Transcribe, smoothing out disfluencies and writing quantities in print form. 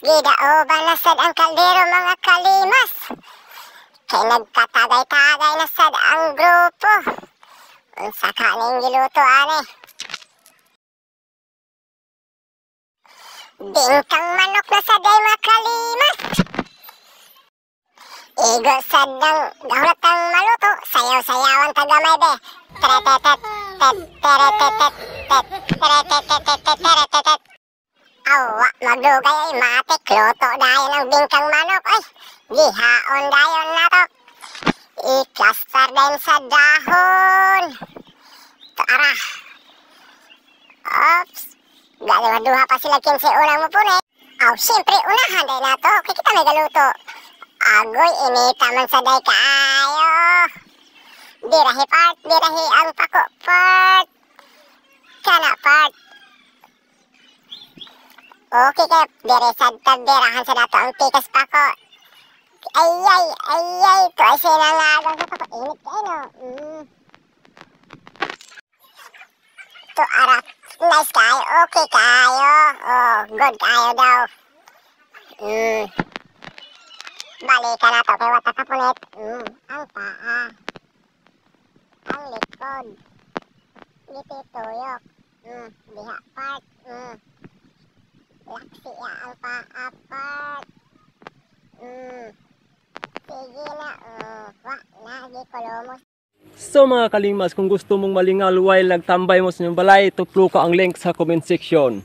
Gidaoban na sad ang kaldero mga kalimas. Kay nagkatagay-tagay na sad ang grupo. Unsa kaning giluto ani? Bingkang manok na sad ay mga kalimas. Igo sad ng gahulatang maluto. Sayaw-sayawan tagamay be. Teretetet, teretetet, teretetet. Awa, magdugay ay matik. Luto dayon ang bingkang manok. Ay, gihaon dayon na to. I-cluster din sa dahon. Tara. Oops. Galiwaduha pa sila 15 unang mupunit. Aw, siyempre, unahan day na to. Kaya kita may galuto. Agoy, inita man sa day kaayo. Dirahi part, dirahi ang pako part. Kana part. Okay kayo, diresad tagdirahan sa dato ang tikas pako. Ayay, ayay, ito ay sinangalang sa pako. Init kayo, no? Ito, arap. Nice kayo, okay kayo. Oh, good kayo daw. Balikan na to, kaya wata kapunit. Ang paa. Ang likod. Litituyok. Diha part. Laksi ya ang paa part. Sige na, wak na, di kolomos. So mga kalimas, kung gusto mong malingal while nagtambay mo sa inyong balay, tutlo ka ang link sa comment section.